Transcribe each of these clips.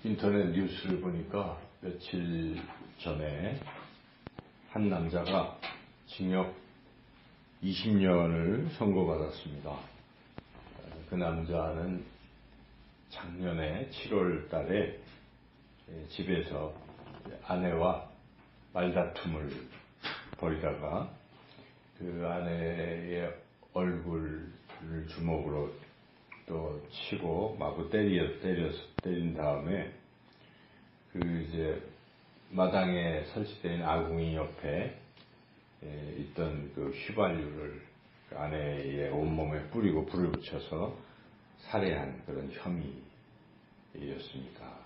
인터넷 뉴스를 보니까 며칠 전에 한 남자가 징역 20년을 선고받았습니다. 그 남자는 작년에 7월 달에 집에서 아내와 말다툼을 벌이다가 그 아내의 얼굴을 주먹으로 또 치고 마구 때린 다음에 이제 마당에 설치된 아궁이 옆에 있던 그 휘발유를 아내의 온몸에 뿌리고 불을 붙여서 살해한 그런 혐의였습니다.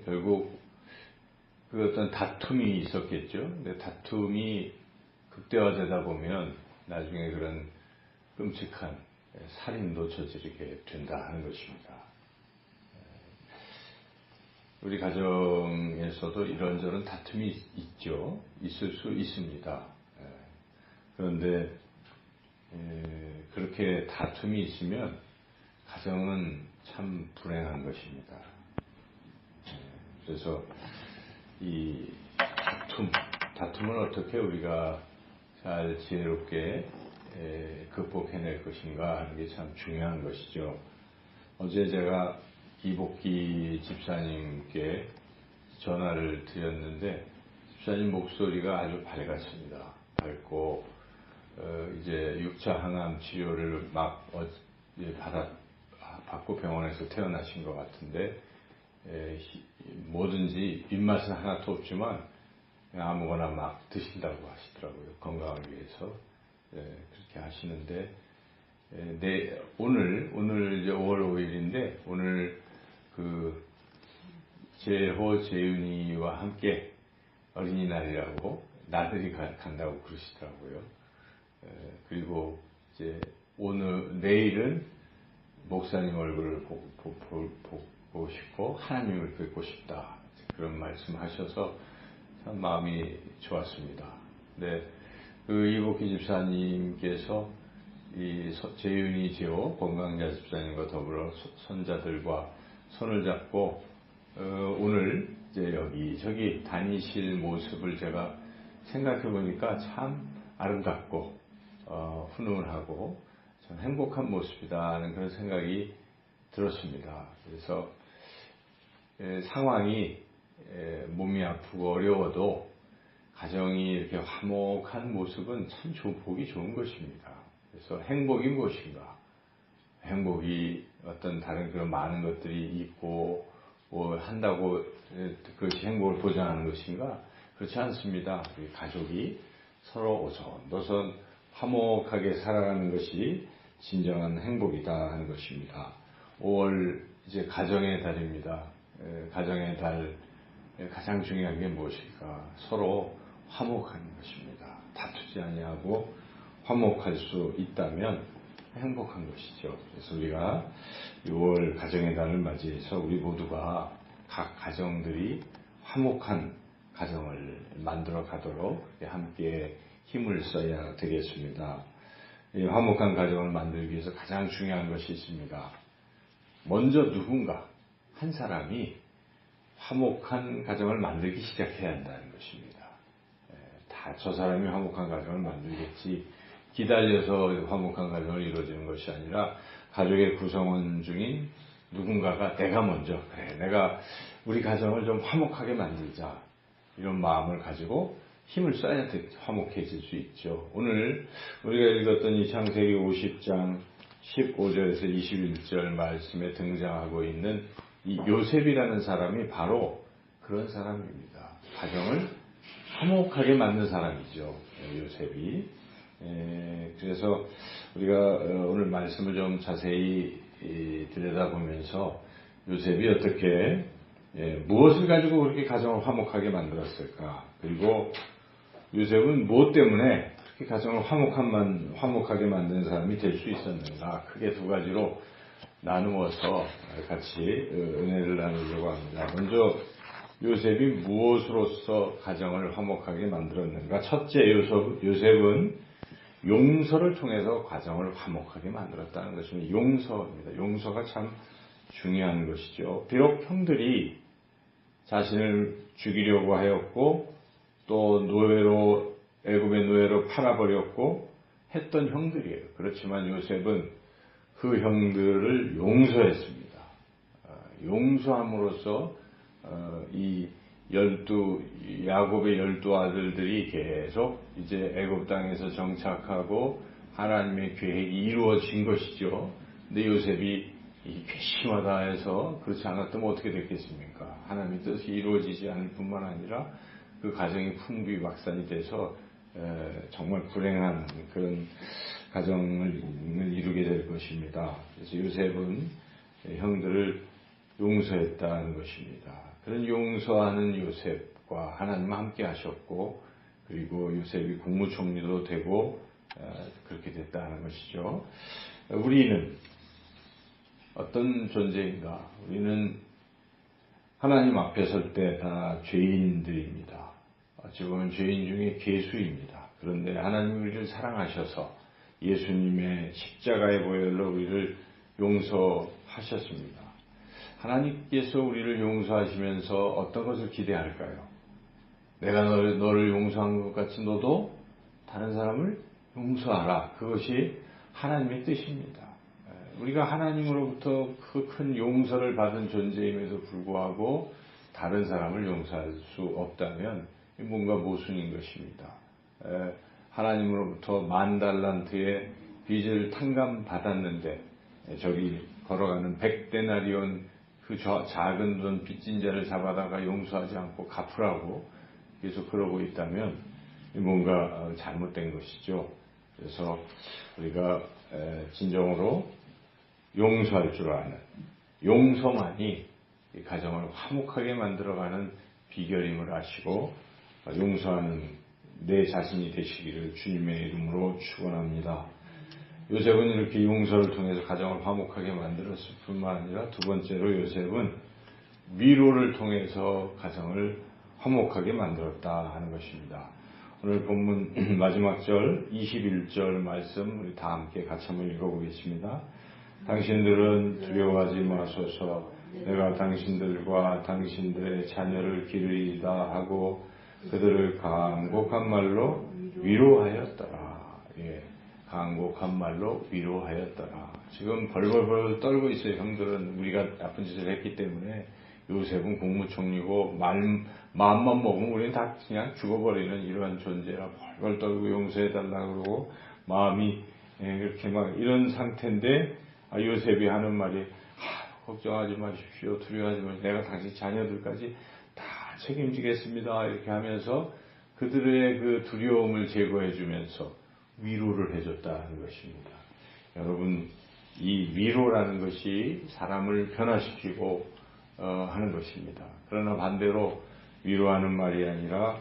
결국 그 어떤 다툼이 있었겠죠. 근데 다툼이 극대화되다 보면 나중에 그런 끔찍한 살인도 저지르게 된다 하는 것입니다. 우리 가정에서도 이런저런 다툼이 있죠. 있을 수 있습니다. 그런데 그렇게 다툼이 있으면 가정은 참 불행한 것입니다. 그래서 이 다툼을 어떻게 우리가 잘 지혜롭게 극복해낼 것인가 하는 게 참 중요한 것이죠. 어제 제가 이복기 집사님께 전화를 드렸는데 집사님 목소리가 아주 밝았습니다. 밝고 이제 6차 항암 치료를 막 받고 병원에서 태어나신 것 같은데 뭐든지 입맛은 하나도 없지만 아무거나 막 드신다고 하시더라고요. 건강을 위해서 그렇게 하시는데 오늘 이제 5월 5일인데 오늘 그 재호 재윤이와 함께 어린이날이라고 나들이 간다고 그러시더라고요. 그리고 이제 내일은 목사님 얼굴을 보고 싶고 하나님을 뵙고 싶다 그런 말씀하셔서 참 마음이 좋았습니다. 네, 그 이복희 집사님께서 이 재윤이 재호 건강자 집사님과 더불어 손자들과 손을 잡고 오늘 이제 여기저기 다니실 모습을 제가 생각해 보니까 참 아름답고 훈훈하고 참 행복한 모습이다 하는 그런 생각이 들었습니다. 그래서 상황이 몸이 아프고 어려워도 가정이 이렇게 화목한 모습은 참 보기 좋은 것입니다. 그래서 행복이 무엇인가? 행복이 어떤 다른 그런 많은 것들이 있고 한다고 그것이 행복을 보장하는 것인가? 그렇지 않습니다. 우리 가족이 서로 오손도손 화목하게 살아가는 것이 진정한 행복이다 하는 것입니다. 5월 이제 가정의 달입니다. 가정의 달 가장 중요한 게 무엇일까? 서로 화목하는 것입니다. 다투지 아니하고 화목할 수 있다면 행복한 것이죠. 그래서 우리가 6월 가정의 달을 맞이해서 우리 모두가 각 가정들이 화목한 가정을 만들어 가도록 함께 힘을 써야 되겠습니다. 이 화목한 가정을 만들기 위해서 가장 중요한 것이 있습니다. 먼저 누군가 한 사람이 화목한 가정을 만들기 시작해야 한다는 것입니다. 다 저 사람이 화목한 가정을 만들겠지 기다려서 화목한 가정을 이루어지는 것이 아니라 가족의 구성원 중인 누군가가 내가 먼저 내가 우리 가정을 좀 화목하게 만들자 이런 마음을 가지고 힘을 써야 화목해질 수 있죠. 오늘 우리가 읽었던 이 창세기 50장 15절에서 21절 말씀에 등장하고 있는 이 요셉이라는 사람이 바로 그런 사람입니다. 가정을 화목하게 만든 사람이죠. 요셉이. 그래서 우리가 오늘 말씀을 좀 자세히 들여다보면서 요셉이 어떻게 무엇을 가지고 그렇게 가정을 화목하게 만들었을까? 그리고 요셉은 무엇 때문에 그렇게 가정을 화목하게 만드는 사람이 될 수 있었는가? 크게 두 가지로 나누어서 같이 은혜를 나누려고 합니다. 먼저 요셉이 무엇으로서 가정을 화목하게 만들었는가? 첫째, 요셉은 용서를 통해서 가정을 화목하게 만들었다는 것입니다. 용서입니다. 용서가 참 중요한 것이죠. 비록 형들이 자신을 죽이려고 하였고 또 애굽의 노예로 팔아버렸고 했던 형들이에요. 그렇지만 요셉은 그 형들을 용서했습니다. 용서함으로써 이 야곱의 12아들들이 계속 이제 애굽 땅에서 정착하고 하나님의 계획이 이루어진 것이죠. 근데 요셉이 괘씸하다 해서 그렇지 않았다면 어떻게 됐겠습니까? 하나님의 뜻이 이루어지지 않을 뿐만 아니라 그 가정이 풍비박산이 돼서 정말 불행한 그런 가정을 이루게 될 것입니다. 그래서 요셉은 형들을 용서했다는 것입니다. 그런 용서하는 요셉과 하나님 함께 하셨고 그리고 요셉이 국무총리도 되고 그렇게 됐다는 것이죠. 우리는 어떤 존재인가? 우리는 하나님 앞에 설 때 다 죄인들입니다. 어찌 보면 죄인 중에 괴수입니다. 그런데 하나님 우리를 사랑하셔서 예수님의 십자가의 보혈로 우리를 용서하셨습니다. 하나님께서 우리를 용서하시면서 어떤 것을 기대할까요? 내가 너를 용서한 것 같이 너도 다른 사람을 용서하라. 그것이 하나님의 뜻입니다. 우리가 하나님으로부터 그 큰 용서를 받은 존재임에도 불구하고 다른 사람을 용서할 수 없다면 뭔가 모순인 것입니다. 하나님으로부터 10,000달란트의 빚을 탕감받았는데 저기 걸어가는 100데나리온 그 작은 돈 빚진 자를 잡아다가 용서하지 않고 갚으라고 계속 그러고 있다면 뭔가 잘못된 것이죠. 그래서 우리가 진정으로 용서할 줄 아는 용서만이 이 가정을 화목하게 만들어가는 비결임을 아시고 용서하는 내 자신이 되시기를 주님의 이름으로 축원합니다. 요셉은 이렇게 용서를 통해서 가정을 화목하게 만들었을 뿐만 아니라 두 번째로 요셉은 위로를 통해서 가정을 화목하게 만들었다 하는 것입니다. 오늘 본문 마지막 절 21절 말씀 우리 다 함께 같이 한번 읽어보겠습니다. 당신들은 두려워하지 마소서. 내가 당신들과 당신들의 자녀를 기르리이다 하고 그들을 강곡한 말로 위로하였더라. 강곡한 말로 위로하였더라. 지금 벌벌벌 떨고 있어요. 형들은 우리가 나쁜 짓을 했기 때문에. 요셉은 국무총리고 마음만 먹으면 우리는 다 그냥 죽어버리는 이러한 존재라 벌벌 떨고 용서해달라고 그러고 마음이 이렇게 막 이런 상태인데 요셉이 하는 말이 걱정하지 마십시오. 두려워하지 마십시오. 내가 당신 자녀들까지 다 책임지겠습니다. 이렇게 하면서 그들의 그 두려움을 제거해 주면서 위로를 해줬다는 것입니다. 여러분 이 위로라는 것이 사람을 변화시키고 하는 것입니다. 그러나 반대로 위로하는 말이 아니라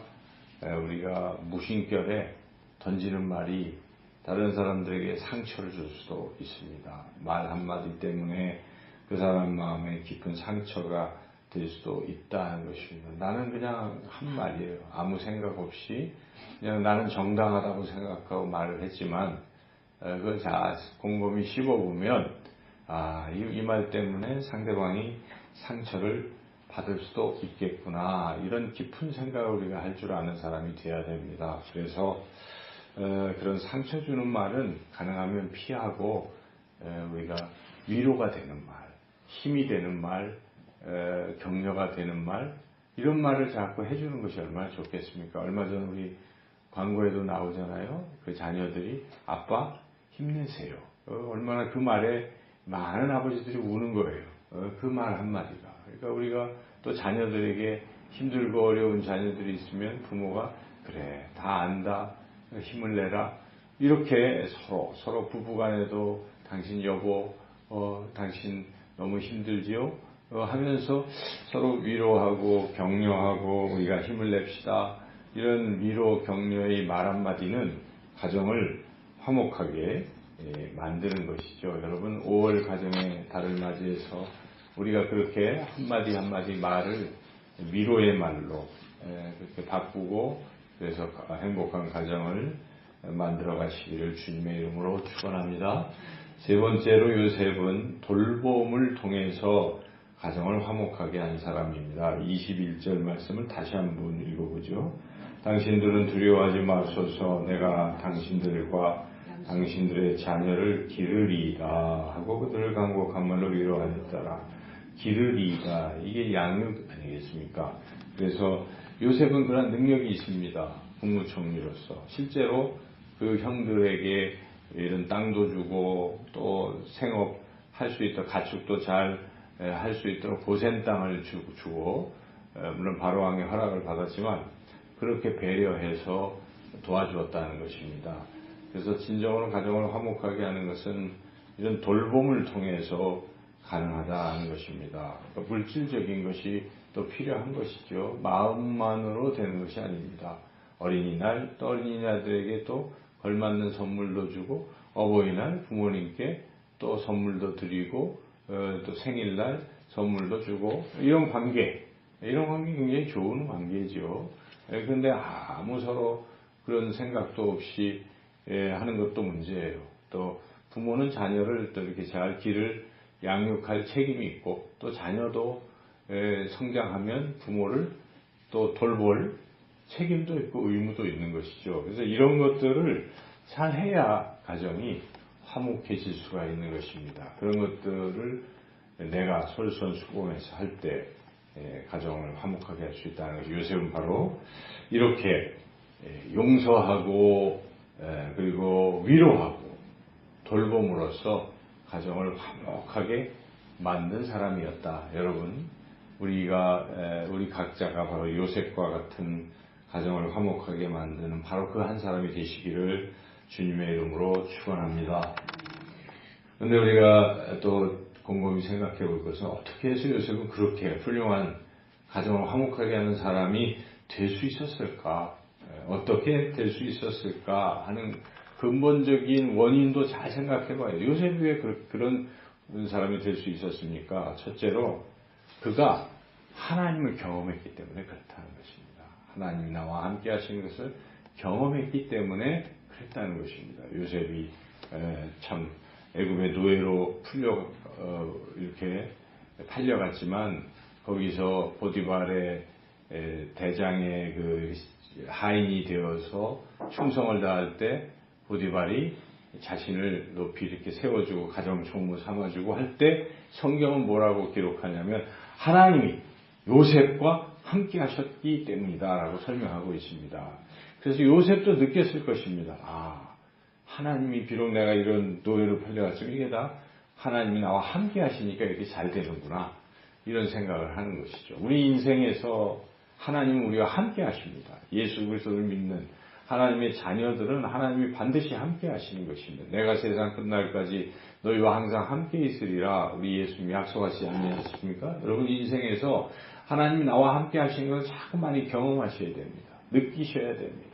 우리가 무심결에 던지는 말이 다른 사람들에게 상처를 줄 수도 있습니다. 말 한마디 때문에 그 사람 마음에 깊은 상처가 될 수도 있다는 것입니다. 나는 그냥 한 말이에요. 아무 생각 없이 그냥 나는 정당하다고 생각하고 말을 했지만 그걸 곰곰이 씹어보면 이 말 때문에 상대방이 상처를 받을 수도 있겠구나. 이런 깊은 생각을 우리가 할 줄 아는 사람이 되어야 됩니다. 그래서 그런 상처 주는 말은 가능하면 피하고 우리가 위로가 되는 말, 힘이 되는 말, 격려가 되는 말 이런 말을 자꾸 해주는 것이 얼마나 좋겠습니까? 얼마 전 우리 광고에도 나오잖아요. 그 자녀들이 아빠 힘내세요. 얼마나 그 말에 많은 아버지들이 우는 거예요. 그 말 한마디가. 그러니까 우리가 또 자녀들에게 힘들고 어려운 자녀들이 있으면 부모가 그래 다 안다 힘을 내라 이렇게 서로 부부간에도 당신 여보 당신 너무 힘들지요 하면서 서로 위로하고 격려하고 우리가 힘을 냅시다. 이런 위로 격려의 말 한마디는 가정을 화목하게 만드는 것이죠. 여러분 5월 가정의 달을 맞이해서 우리가 그렇게 한마디 한마디 말을 위로의 말로 그렇게 바꾸고 그래서 행복한 가정을 만들어 가시기를 주님의 이름으로 축원합니다. 세 번째로 요셉은 돌봄을 통해서 가정을 화목하게 한 사람입니다. 21절 말씀을 다시 한번 읽어보죠. 당신들은 두려워하지 마소서. 내가 당신들과 당신들의 자녀를 기르리이다 하고 그들을 간곡한 말로 위로하였더라. 기르리이다, 이게 양육 아니겠습니까? 그래서 요셉은 그런 능력이 있습니다. 국무총리로서 실제로 그 형들에게 이런 땅도 주고 또 생업할 수 있도록 가축도 잘 할 수 있도록 고센 땅을 주고 물론 바로왕의 허락을 받았지만 그렇게 배려해서 도와주었다는 것입니다. 그래서 진정으로 가정을 화목하게 하는 것은 이런 돌봄을 통해서 가능하다는 것입니다. 그러니까 물질적인 것이 또 필요한 것이죠. 마음만으로 되는 것이 아닙니다. 어린이날 또 어린이날들에게 또 걸맞는 선물도 주고 어버이날 부모님께 또 선물도 드리고 또 생일날 선물도 주고 이런 관계 굉장히 좋은 관계죠. 그런데 아무 서로 그런 생각도 없이 하는 것도 문제예요. 또 부모는 자녀를 또 이렇게 잘 양육할 책임이 있고 또 자녀도 성장하면 부모를 또 돌볼 책임도 있고 의무도 있는 것이죠. 그래서 이런 것들을 잘 해야 가정이 화목해질 수가 있는 것입니다. 그런 것들을 내가 솔선수범해서 할 때 가정을 화목하게 할 수 있다는 것이 요셉은 바로 이렇게 용서하고 그리고 위로하고 돌봄으로써 가정을 화목하게 만든 사람이었다. 여러분, 우리 각자가 바로 요셉과 같은 가정을 화목하게 만드는 바로 그 한 사람이 되시기를 주님의 이름으로 축원합니다. 그런데 우리가 또 곰곰이 생각해 볼 것은 어떻게 해서 요셉은 그렇게 훌륭한 가정을 화목하게 하는 사람이 될 수 있었을까? 어떻게 될 수 있었을까 하는 근본적인 원인도 잘 생각해 봐요. 요셉이 왜 그런 사람이 될 수 있었습니까? 첫째로 그가 하나님을 경험했기 때문에 그렇다는 것입니다. 하나님이 나와 함께 하시는 것을 경험했기 때문에 그랬다는 것입니다. 요셉이 참 애굽의 노예로 이렇게 팔려갔지만 거기서 보디발의 대장의 그 하인이 되어서 충성을 다할 때 보디발이 자신을 높이 이렇게 세워주고 가정 총무 삼아주고 할 때 성경은 뭐라고 기록하냐면 하나님이 요셉과 함께 하셨기 때문이다라고 설명하고 있습니다. 그래서 요셉도 느꼈을 것입니다. 하나님이 비록 내가 이런 노예로 팔려갔지만 이게 다 하나님이 나와 함께 하시니까 이렇게 잘 되는구나, 이런 생각을 하는 것이죠. 우리 인생에서 하나님은 우리와 함께 하십니다. 예수 그리스도를 믿는 하나님의 자녀들은 하나님이 반드시 함께 하시는 것입니다. 내가 세상 끝날까지 너희와 항상 함께 있으리라 우리 예수님이 약속하시지 않으셨습니까? 여러분 인생에서 하나님이 나와 함께 하시는 것을 자꾸 많이 경험하셔야 됩니다. 느끼셔야 됩니다.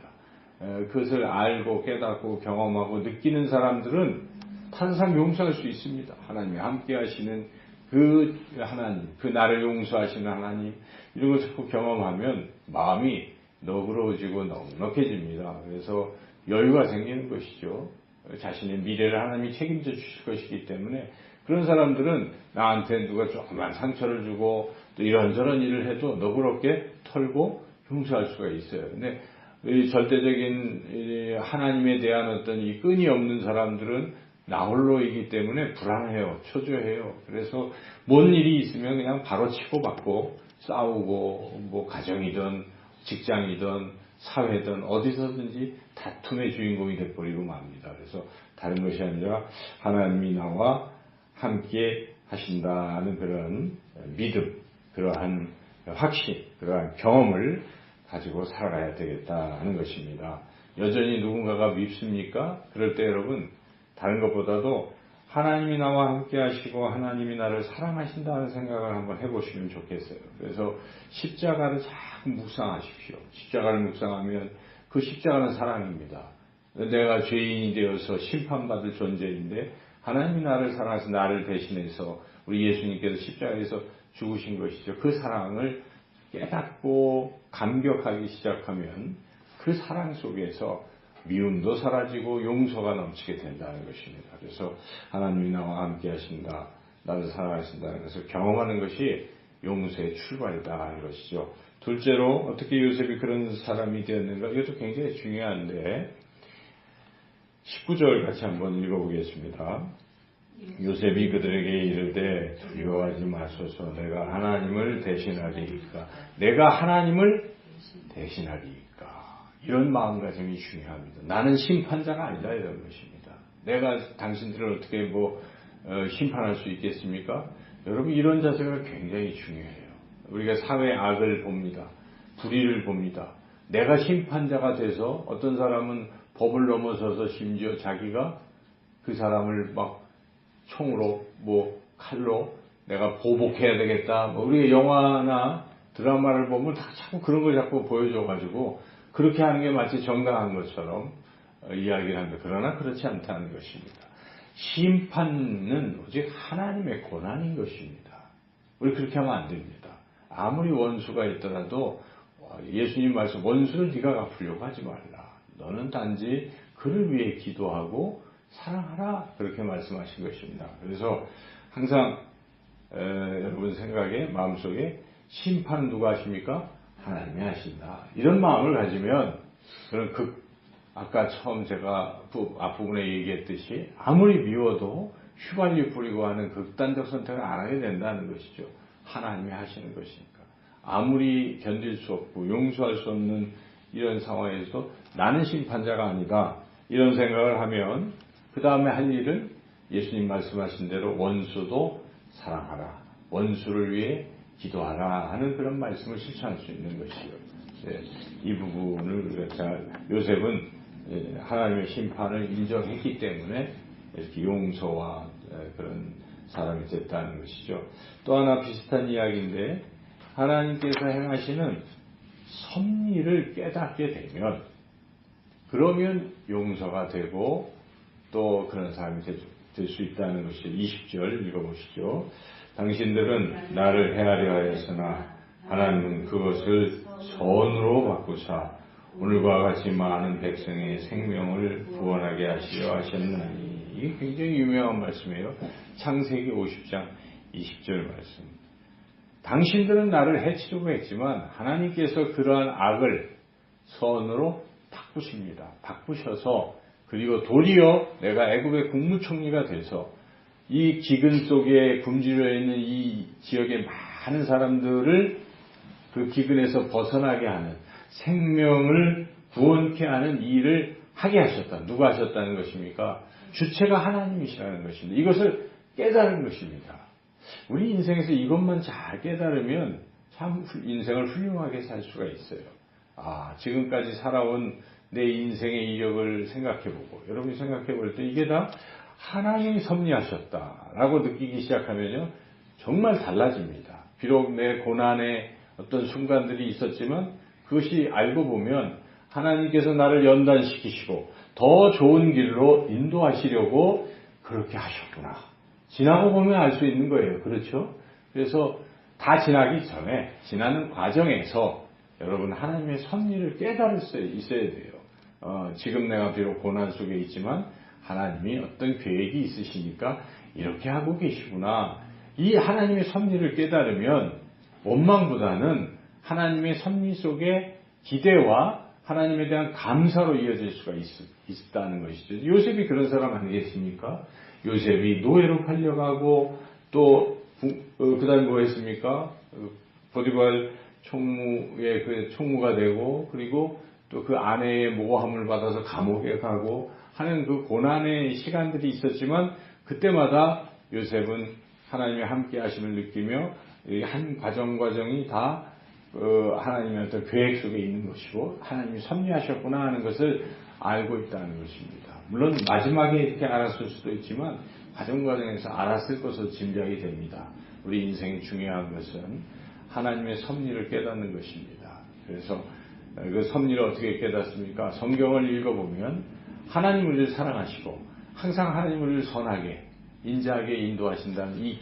그것을 알고 깨닫고 경험하고 느끼는 사람들은 항상 용서할 수 있습니다. 하나님이 함께 하시는 그 하나님, 그 나를 용서하시는 하나님, 이런 걸 자꾸 경험하면 마음이 너그러워지고 넉넉해집니다. 그래서 여유가 생기는 것이죠. 자신의 미래를 하나님이 책임져 주실 것이기 때문에 그런 사람들은 나한테 누가 조그만 상처를 주고 또 이런저런 일을 해도 너그럽게 털고 용서할 수가 있어요. 근데 이 절대적인 하나님에 대한 어떤 이 끈이 없는 사람들은 나홀로이기 때문에 불안해요. 초조해요. 그래서 뭔 일이 있으면 그냥 바로 치고받고 싸우고 뭐 가정이든 직장이든 사회든 어디서든지 다툼의 주인공이 돼버리고 맙니다. 그래서 다른 것이 아니라 하나님이 나와 함께 하신다는 그런 믿음, 그러한 확신, 그러한 경험을 가지고 살아가야 되겠다 하는 것입니다. 여전히 누군가가 밉습니까? 그럴 때 여러분 다른 것보다도 하나님이 나와 함께 하시고 하나님이 나를 사랑하신다는 생각을 한번 해보시면 좋겠어요. 그래서 십자가를 자꾸 묵상하십시오. 십자가를 묵상하면 그 십자가는 사랑입니다. 내가 죄인이 되어서 심판받을 존재인데 하나님이 나를 사랑해서 나를 대신해서 우리 예수님께서 십자가에서 죽으신 것이죠. 그 사랑을 깨닫고 감격하기 시작하면 그 사랑 속에서 미움도 사라지고 용서가 넘치게 된다는 것입니다. 그래서 하나님이 나와 함께 하신다, 나를 사랑하신다는 것을 경험하는 것이 용서의 출발이다 하는 것이죠. 둘째로 어떻게 요셉이 그런 사람이 되었는가, 이것도 굉장히 중요한데 19절 같이 한번 읽어보겠습니다. 요셉이 그들에게 이르되 두려워하지 마소서, 내가 하나님을 대신하리이까. 내가 하나님을 대신하리이까. 이런 마음가짐이 중요합니다. 나는 심판자가 아니다, 이런 것입니다. 내가 당신들을 어떻게 심판할 수 있겠습니까? 여러분, 이런 자세가 굉장히 중요해요. 우리가 사회의 악을 봅니다. 불의를 봅니다. 내가 심판자가 돼서 어떤 사람은 법을 넘어서서 심지어 자기가 그 사람을 막 총으로 칼로 내가 보복해야 되겠다. 우리가 영화나 드라마를 보면 다 자꾸 그런 걸 자꾸 보여줘가지고 그렇게 하는 게 마치 정당한 것처럼 이야기를 합니다. 그러나 그렇지 않다는 것입니다. 심판은 오직 하나님의 권한인 것입니다. 우리 그렇게 하면 안 됩니다. 아무리 원수가 있더라도 예수님 말씀, 원수를 네가 갚으려고 하지 말라. 너는 단지 그를 위해 기도하고 사랑하라. 그렇게 말씀하신 것입니다. 그래서 항상 여러분 생각에, 마음속에 심판은 누가 하십니까? 하나님이 하신다. 이런 마음을 가지면 그런 아까 처음 제가 앞부분에 얘기했듯이 아무리 미워도 휘발유 뿌리고 하는 극단적 선택을 안 하게 된다는 것이죠. 하나님이 하시는 것이니까. 아무리 견딜 수 없고 용서할 수 없는 이런 상황에서 나는 심판자가 아니다, 이런 생각을 하면 그 다음에 할 일은 예수님 말씀하신 대로 원수도 사랑하라, 원수를 위해 기도하라 하는 그런 말씀을 실천할 수 있는 것이요. 이 부분을 요셉은 하나님의 심판을 인정했기 때문에 이렇게 용서와 그런 사람이 됐다는 것이죠. 또 하나 비슷한 이야기인데, 하나님께서 행하시는 섭리를 깨닫게 되면 그러면 용서가 되고 또 그런 사람이 될 수 있다는 것이 20절 읽어보시죠. 당신들은 나를 헤아려 하였으나 하나님은 그것을 선으로 바꾸사 오늘과 같이 많은 백성의 생명을 구원하게 하시려 하셨나니. 이게 굉장히 유명한 말씀이에요. 창세기 50장 20절 말씀. 당신들은 나를 해치려고 했지만 하나님께서 그러한 악을 선으로 바꾸십니다. 바꾸셔서, 그리고 도리어 내가 애굽의 국무총리가 돼서 이 기근 속에 굶주려 있는 이 지역의 많은 사람들을 그 기근에서 벗어나게 하는, 생명을 구원케 하는 일을 하게 하셨다. 누가 하셨다는 것입니까? 주체가 하나님이시라는 것입니다. 이것을 깨달은 것입니다. 우리 인생에서 이것만 잘 깨달으면 참 인생을 훌륭하게 살 수가 있어요. 지금까지 살아온 내 인생의 이력을 생각해보고, 여러분이 생각해볼 때 이게 다 하나님이 섭리하셨다라고 느끼기 시작하면요, 정말 달라집니다. 비록 내 고난의 어떤 순간들이 있었지만 그것이 알고 보면 하나님께서 나를 연단시키시고 더 좋은 길로 인도하시려고 그렇게 하셨구나. 지나고 보면 알 수 있는 거예요. 그렇죠? 그래서 다 지나기 전에, 지나는 과정에서 여러분 하나님의 섭리를 깨달을 수 있어야 돼요. 지금 내가 비록 고난 속에 있지만 하나님이 어떤 계획이 있으시니까 이렇게 하고 계시구나. 이 하나님의 섭리를 깨달으면 원망보다는 하나님의 섭리 속에 기대와 하나님에 대한 감사로 이어질 수가 있다는 것이죠. 요셉이 그런 사람 아니겠습니까? 요셉이 노예로 팔려가고 또 그 다음에 뭐 했습니까? 보디발 총무의 그 총무가 되고, 그리고 또 그 아내의 모함을 받아서 감옥에 가고 하는 그 고난의 시간들이 있었지만 그때마다 요셉은 하나님의 함께 하심을 느끼며 한 과정이 다 하나님의 어떤 계획 속에 있는 것이고 하나님이 섭리하셨구나 하는 것을 알고 있다는 것입니다. 물론 마지막에 이렇게 알았을 수도 있지만 과정에서 알았을 것으로 짐작이 됩니다. 우리 인생의 중요한 것은 하나님의 섭리를 깨닫는 것입니다. 그래서 그 섭리를 어떻게 깨닫습니까? 성경을 읽어보면 하나님을 우리를 사랑하시고 항상 하나님을 우리를 선하게 인자하게 인도하신다는 이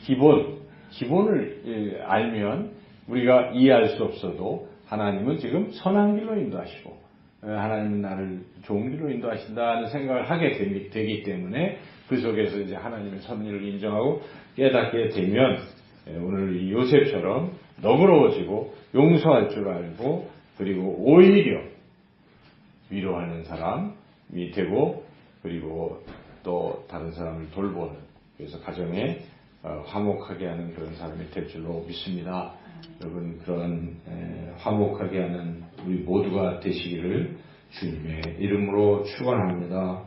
기본을 알면 우리가 이해할 수 없어도 하나님은 지금 선한 길로 인도하시고 하나님은 나를 좋은 길로 인도하신다는 생각을 하게 되기 때문에 그 속에서 이제 하나님의 섭리를 인정하고 깨닫게 되면 오늘 이 요셉처럼 너그러워지고 용서할 줄 알고 그리고 오히려 위로하는 사람이 되고 그리고 또 다른 사람을 돌보는 그래서 가정에 화목하게 하는 그런 사람이 될 줄로 믿습니다. 여러분 그런 화목하게 하는 우리 모두가 되시기를 주님의 이름으로 축원합니다.